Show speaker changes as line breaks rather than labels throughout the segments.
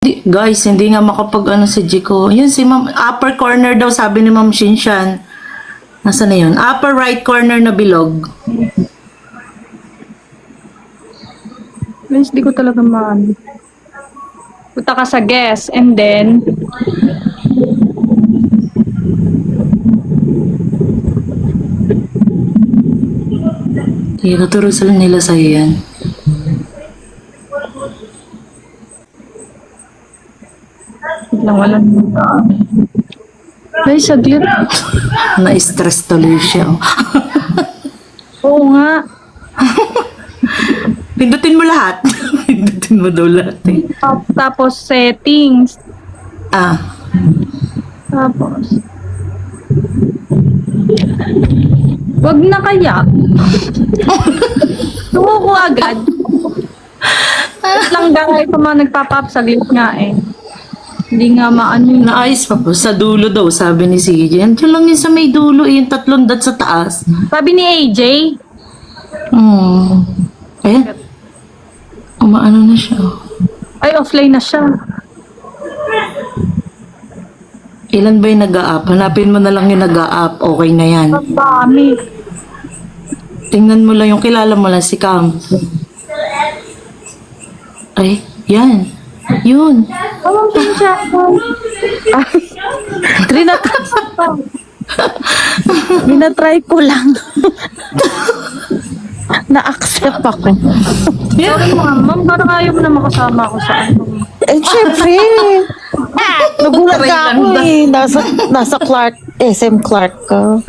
Guys, hindi nga makapag ano si Jiko. Yun si Ma'am, upper corner daw sabi ni Ma'am Shinshan. Nasaan na yun? Upper right corner na bilog.
Guys, di ko talaga maano. Punta ka sa guest and then
Tinuturo sila nila sa'yo yan.
biglang walang guys, saglit.
Na-stress tuloy siya.
Oo nga.
Pindutin mo lahat. Pindutin mo daw lahat eh.
Tapos settings.
Ah,
Tapos wag na kaya. Tuwo ko agad. Wait lang dahil pa mga nagpapap saglit nga eh. Hindi nga maano yun.
naayos pa po. Sa dulo daw, sabi ni CJ. Diyan lang yun sa may dulo, yung 3 dot sa taas.
Sabi ni AJ,
Ayan. Umaano na siya.
ay offline na siya.
Ilan ba yung nag-a-up? Hanapin mo na lang yung nag-a-up. Okay na yan.
Ang dami.
Tingnan mo lang yung kilala mo lang si Cam. Ay, yan. Yun.
Anong siya?
Tinatry ko lang. Na-accept ako.
Sorry ma'am, parang ayaw mo na makasama ako sa ano.
Eh, syempre. Nagulat ka ako eh. Nasa Clark, SM Clark ka.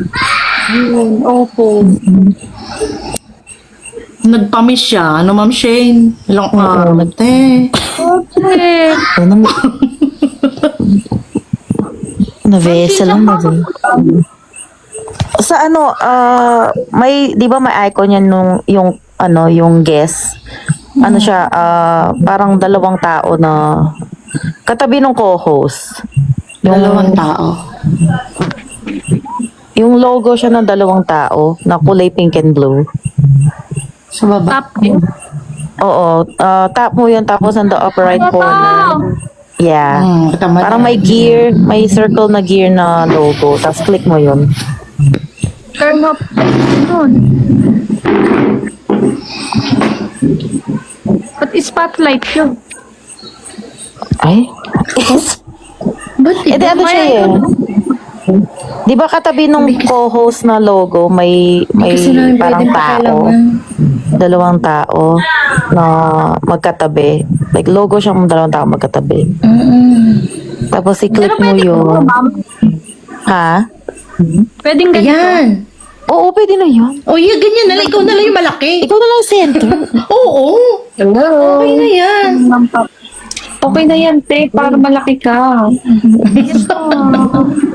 Yun, opo.
Nagpa-miss siya. Ano, Ma'am Shane? Ilang araw na, te.
Okay.
Ano na-vessel lang na sa ano, may, di ba may icon yan nung, yung guest. Ano siya, parang 2 tao na katabi ng co-host.
Dalawang tao.
Yung logo siya ng 2 tao na kulay pink and blue.
Sa baba.
Tap yun.
Oo, tap mo yun tapos on the upper right corner. Yeah.
Tama
Parang may gear, may circle na gear na logo. Tapos click mo yun.
Turn up. Yun. But spotlight yun.
Ay?
Ba't
Eh, di ano siya eh. Di ba katabi nung co-host na logo, may parang tao. 2 tao na magkatabi. Like logo siyang 2 tao magkatabi. Tapos i-click mo yun. Ha?
Pwedeng ganito.
Ayan.
Oo, pwede na yun.
O, yeah, ganyan na lang. Ikaw na lang yung malaki.
Ikaw na lang center.
Oo.
Hello.
Okay na yan.
Okay na yan, te. Para malaki ka.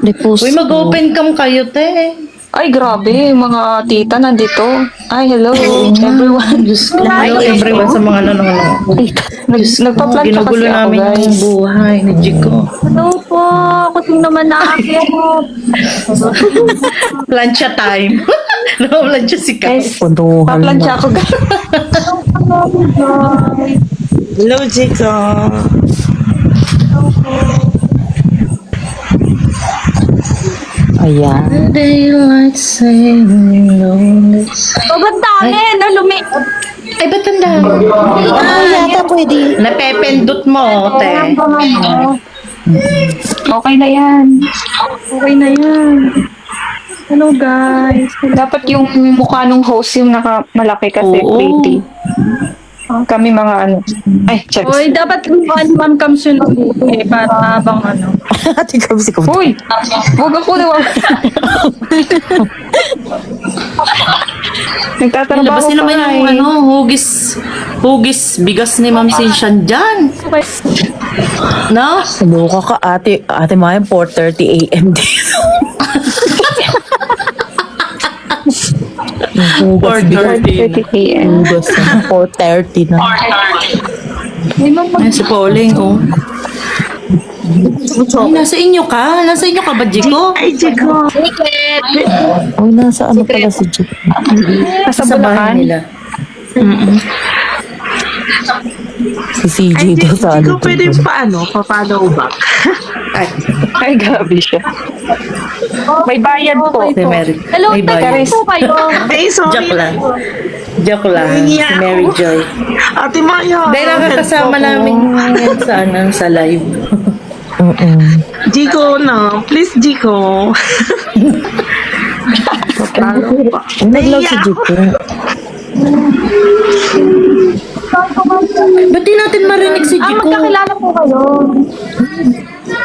Repost
Uy, mag-open cam kayo, te.
Ay, grabe. Mga tita nandito. Ay, hello, everyone.
Diyos ko. Hello, everyone sa mga nanonood.
Nagpa-plan siya
Ginugulo
kasi ako,
namin yung
guys.
buhay ni Jiko.
Hello po. Ako din naman naakyat.
Plancha time. Plancha si Kam.
Guys,
Puntuhan
pa-plan
na.
siya ako, guys.
Hello, Jiko.
Ayan.
Daylight saying lonely.
Sobrang dami.
Ay, ba't ang dami?
Ako yata pwede.
Napependot mo, te.
Okay na yan. Okay na yan. Hello, guys. Dapat yung mukha ng host yung nakamalaki kasi
Oo.
pretty. Kami mga ano. Ay, charis. Uy, dapat ma'am comes yun eh, para habang ano.
Ate Krabs, ikaw.
Uy! Huwag ako na wag. Nagtatrabaho
Labas nila
pa
ba yung ano, hugis bigas ni Ma'am Sinshan dyan. No?
Luka ka, ate. Ate Maya, 4:30 a.m. dito.
Or dirty.
30 p.m.
4:30 na.
Ay, si Pauling, oh. Ay, nasa inyo ka? Nasa inyo ka ba, Jiko? Ay, Jiko.
Uy, nasa ano pala si Jip?
Nasa
Sa bahay
Bulacan.
nila.
Si CJ
Ay,
daw sa
hindi ko pwede pa-follow back.
Ay, grabe siya. May bayad po.
Si Mary.
Hello,
May bayad.
po kayo.
Ay, sorry.
Joke lang. Joke lang. Si
Nahihiya
Mary
ako.
Joy.
Ate Maya.
Dahil nakakasama
help ako.
namin yan sa live.
Jico na. Please, Jico. Follow back.
Nag-log si
Nahihiya ako.
Jiko.
Ba't di natin marinig si Jiko?
Magkakilala po kayo.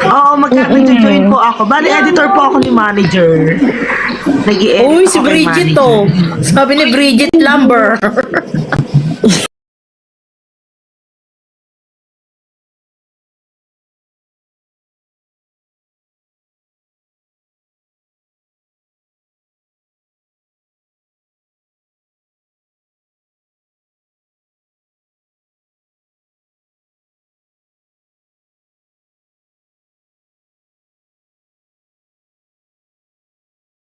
Oo, magka-join po ako. Bali, editor po ako ni manager. Nag-i-edit
Uy, si
ako kay
Bridget
manager.
to. Sabi ni Bridget Lumber.